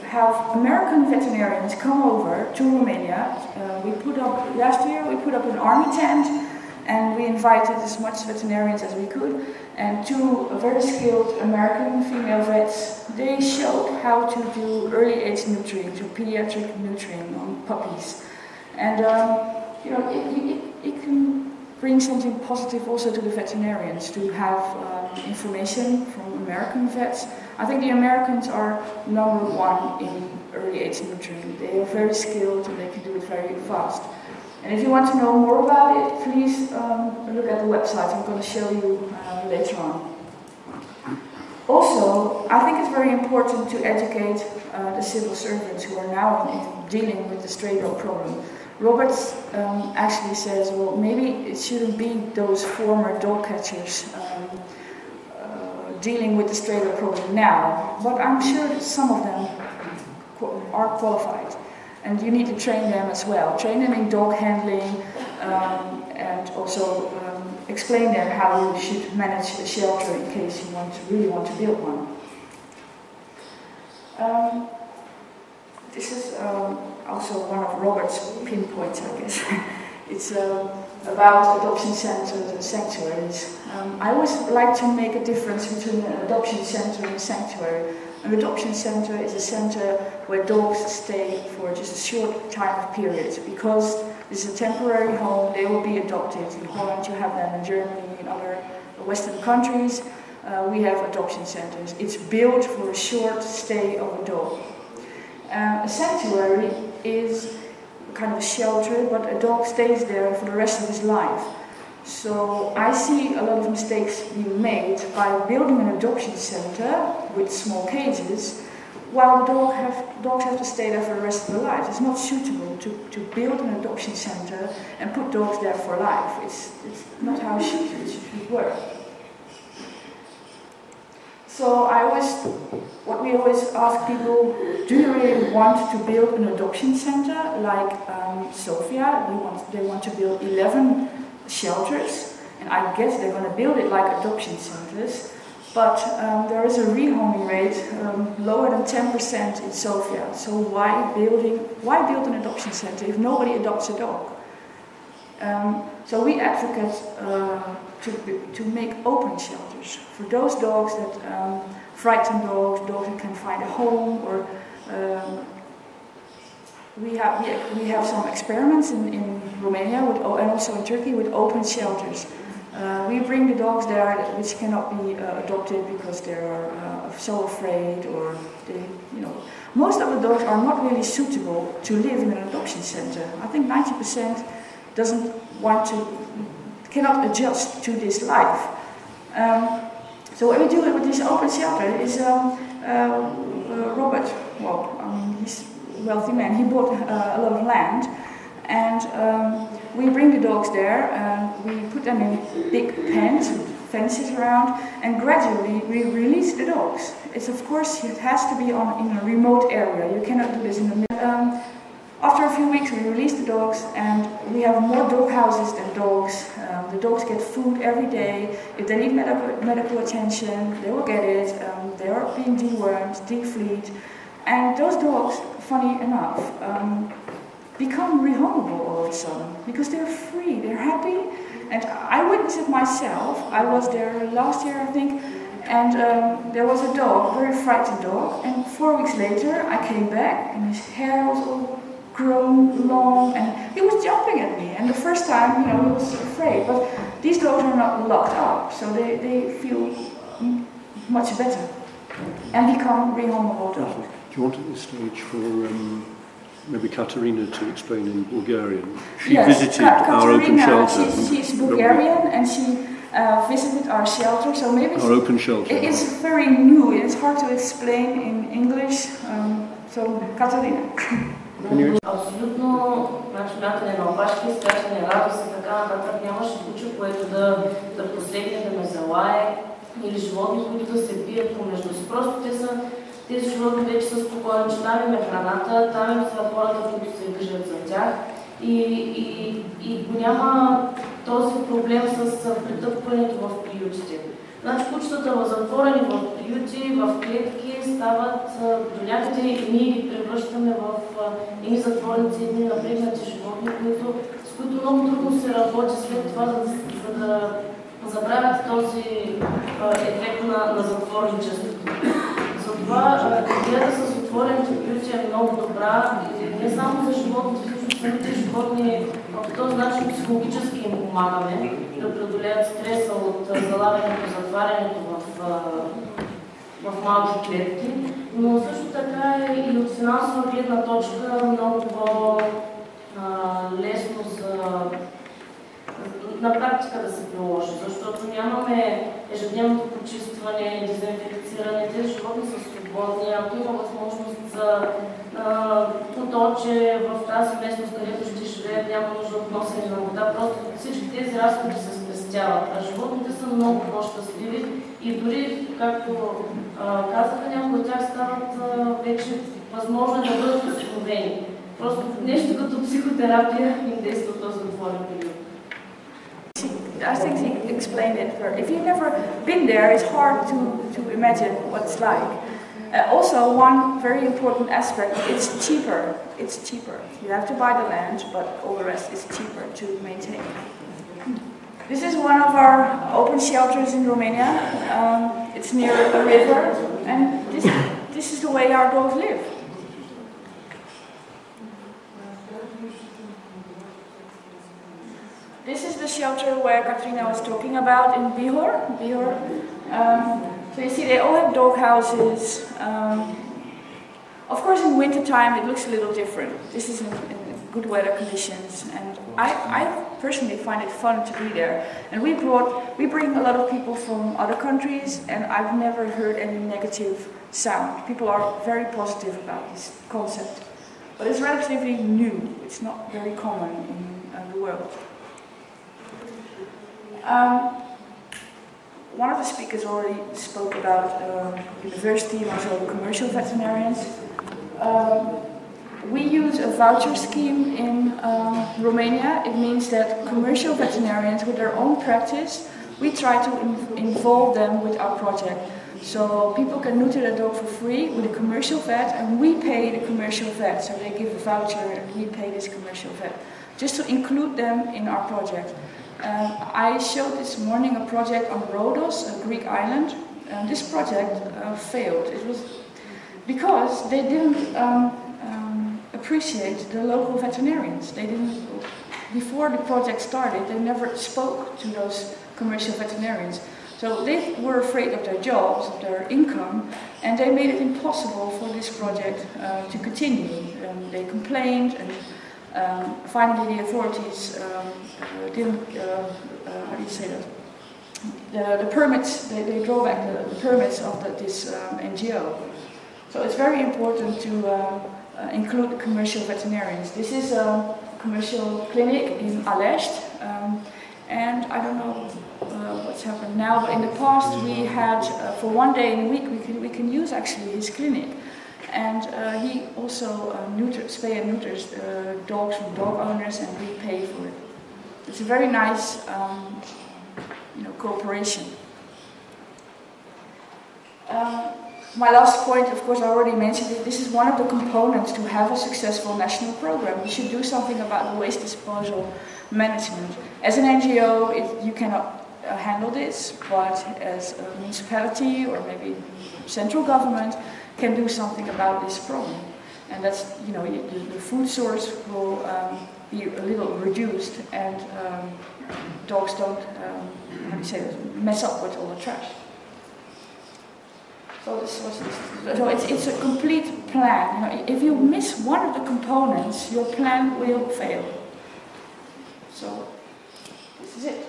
have American veterinarians come over to Romania. Last year we put up an army tent, and we invited as much veterinarians as we could, and two very skilled American female vets. They showed how to do early age neutering, to pediatric neutering on puppies. And it can bring something positive also to the veterinarians to have information from American vets. I think the Americans are #1 in early age neutering. They are very skilled and they can do it very fast. And if you want to know more about it, please look at the website. I'm going to show you later on. Also, I think it's very important to educate the civil servants who are now dealing with the stray dog problem. Robert actually says, well, maybe it shouldn't be those former dog catchers dealing with the stray dog problem now, but I'm sure that some of them are qualified. And you need to train them as well. Train them in dog handling and also explain them how you should manage a shelter in case you really want to build one. This is also one of Robert's pinpoints, I guess. It's about adoption centers and sanctuaries. I always like to make a difference between an adoption center and a sanctuary. An adoption center is a center where dogs stay for just a short time of period. Because this is a temporary home, they will be adopted. In Holland you have them, in Germany, in other Western countries, we have adoption centers. It's built for a short stay of a dog. A sanctuary is kind of a shelter, but a dog stays there for the rest of his life. So I see a lot of mistakes being made by building an adoption center with small cages, while dogs have to stay there for the rest of their lives. It's not suitable to build an adoption center and put dogs there for life. It's not how it should work. So what we always ask people, do you really want to build an adoption center like Sofia? They want to build 11 shelters, and I guess they're going to build it like adoption centers, but there is a rehoming rate lower than 10% in Sofia. So why build an adoption center if nobody adopts a dog? So we advocate to make open shelters for those dogs that frighten dogs that can find a home, or we have some experiments in Romania and also in Turkey with open shelters. We bring the dogs there which cannot be adopted because they are so afraid, or most of the dogs are not really suitable to live in an adoption center. I think 90% cannot adjust to this life. So what we do with this open shelter is Robert, he's a wealthy man, he bought a lot of land, and we bring the dogs there, and we put them in big pens with fences around, and gradually we release the dogs. It has to be in a remote area. You cannot do this in the middle. After a few weeks we release the dogs, and we have more dog houses than dogs. The dogs get food every day. If they need medical attention, they will get it. They are being dewormed, defleed, and those dogs, funny enough, become rehomable all of a sudden because they're free, they're happy. And I witnessed it myself. I was there last year, I think, and there was a dog, a very frightened dog, and 4 weeks later I came back and his hair was all grown long, and he was jumping at me, and the first time, he was afraid, but these dogs are not locked up, so they feel much better and become rehomable dogs. Do you want at this stage for maybe Katerina to explain in Bulgarian? She visited our open shelter. She's Bulgarian, and she visited our shelter, so maybe our open shelter. It's very new, it's hard to explain in English, so Katerina. Абсолютно, мятане на опашки, скачане, радост и така нататък. Нямаше куче, което да посегне, да ме залае, или животни, които да се бият помежду си. Просто тези животни вече са спокойни, че там им е храната, там им са хората, които се грижат за тях. И няма този проблем с претъпването в приютите. Значи кучетата в затворени в приюти, в клетки стават до някъде и ние ги превръщаме в едни затворници, едни напрегнати животни, с които много трудно се работи след това, за да забравят този ефект на затворничеството. Затова идеята с отворените приюти е много добра, не само за животните, защото самите животни по този начин психологически им помагаме да преодолеят стреса от залавянето, затварянето в малки клетки, но също така и от финансова гледна точка много по-лесно на практика да се приложи, защото нямаме ежедневното почистване, дезинфекциране, тези животни са свободни, ако има възможност за поточе в тази местност, където ще живеят, няма нужда от носене на вода, просто всички тези разходи се спестяват, а животните са много по-щастливи и дори, както казаха, някои от тях стават вече възможно да бъдат установени. Просто нещо като психотерапия им действа този отворен период. I think he explained it. If you've never been there, it's hard to imagine what it's like. Also, one very important aspect, it's cheaper. It's cheaper. You have to buy the land, but all the rest is cheaper to maintain. This is one of our open shelters in Romania. It's near a river, and this is the way our dogs live. This is the shelter where Katrina was talking about in Bihor. So you see they all have dog houses. Of course in winter time it looks a little different. This is in good weather conditions, and I personally find it fun to be there. And we bring a lot of people from other countries, and I've never heard any negative sound. People are very positive about this concept. But it's relatively new. It's not very common in the world. One of the speakers already spoke about university and also commercial veterinarians. We use a voucher scheme in Romania. It means that commercial veterinarians with their own practice, we try to involve them with our project. So people can neuter their dog for free with a commercial vet, and we pay the commercial vet. So they give a voucher and we pay this commercial vet, just to include them in our project. I showed this morning a project on Rhodos, a Greek island. This project failed. It was because they didn't appreciate the local veterinarians. They didn't, before the project started, they never spoke to those commercial veterinarians. So they were afraid of their jobs, of their income, and they made it impossible for this project to continue. They complained, and finally the authorities didn't, how do you say that? The permits, they draw back the permits of this NGO. So it's very important to include commercial veterinarians. This is a commercial clinic in Alest, and I don't know what's happened now, but in the past we had, for one day in a week, we can use actually his clinic. And he also spay and neuters dogs from dog owners, and we pay for it. It's a very nice cooperation. My last point, of course, I already mentioned it. This is one of the components to have a successful national program. We should do something about the waste disposal management. As an NGO, you cannot handle this, but as a municipality or maybe central government can do something about this problem. And that's, the food source will be a little reduced, and dogs don't, mess up with all the trash. So it's a complete plan. If you miss one of the components, your plan will fail. So this is it.